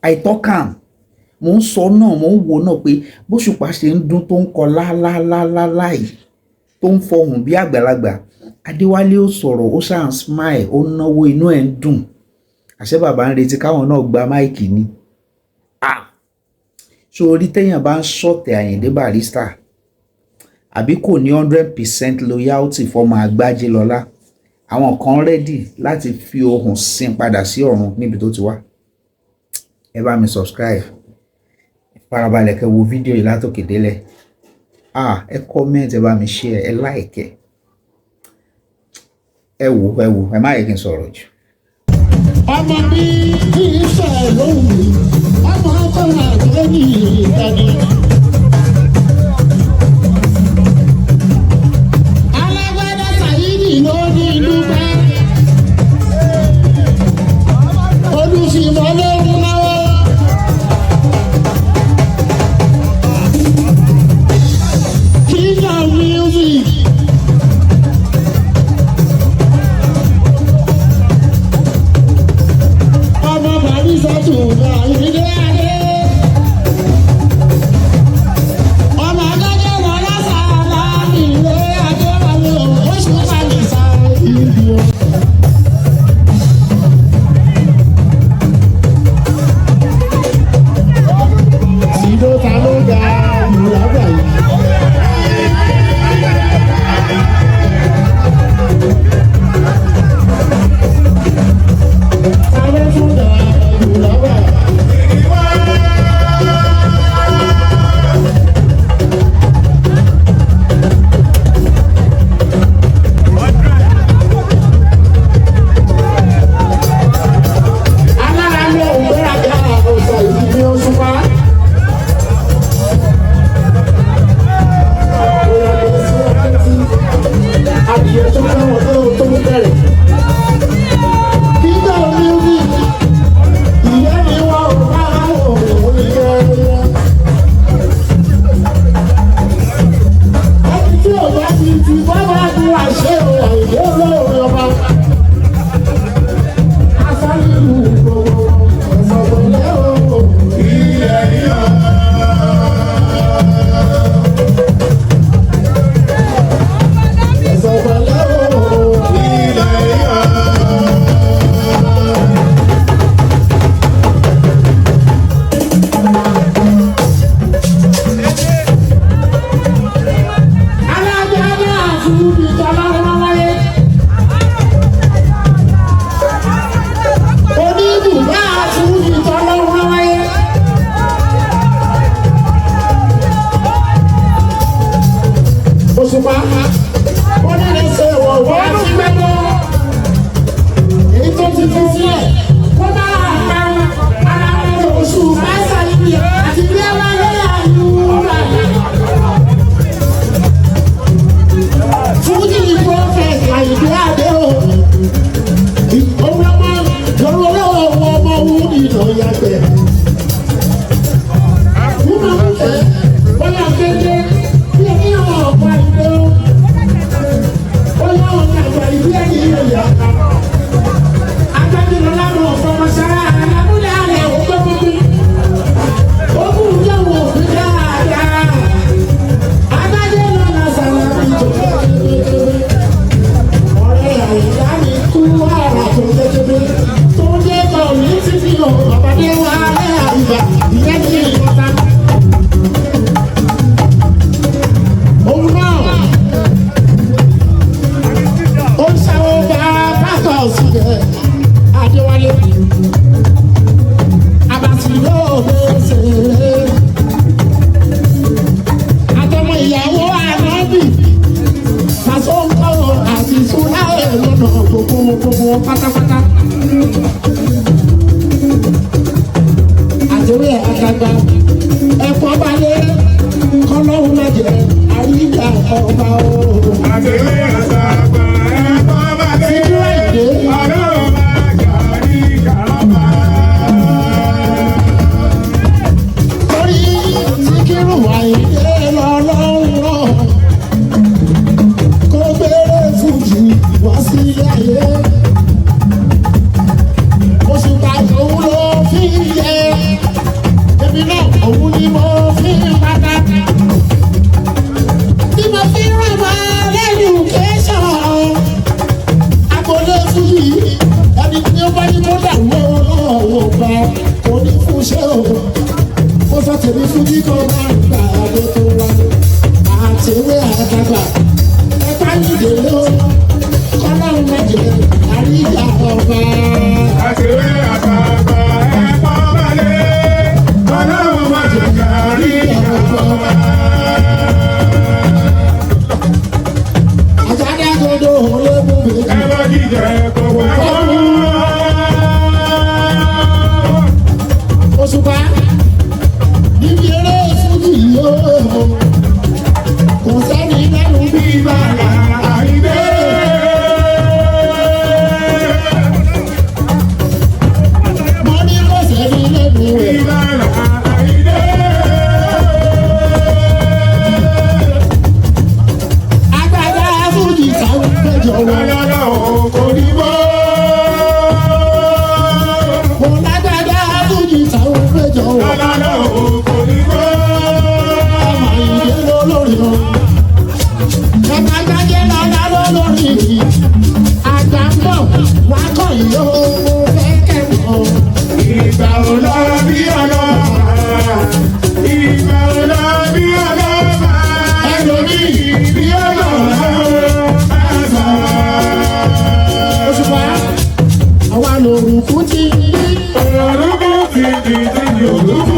àìtọ́kàn mo ń sọ náà mo ń wo náà pé bóṣùpá ṣe ń dún tó ń kọ láláláláláì tó ń fọhùn bí àgbàlagbà Adéwálé ó sọ̀rọ̀ ó ṣáà ń smile ó náwó inú ẹ̀ ń dùn àṣẹ bàbá ń retí káwọn náà gba máìkì ni so orí téèyàn bá ń ṣọ̀tẹ̀ Àyìndé Barrister àbí kò ní 100% loyalty fọmọ Agbájélọlá àwọn kan rẹ́dì láti fi ohùn sin padà sí ọ̀run níbi tó ti wá. Ẹ bá mi subscribe farabalẹ̀ kẹ́ wo fídíò yìí látòkè délẹ̀ ẹ comment ẹ bá mi share ẹ like ẹ wò ẹ má yẹ kí n sọ̀rọ̀ jù. ọmọ mi kì í ṣe lóhùn ọmọ ọkùnrin àgbẹ̀ ní ìdáni. alágbádá Sàyídì ló ní ìlú bá olùsìnbọn lóhùn náwó. King of music. Òṣùpá òun ló fi ẹni tí mi ò lójú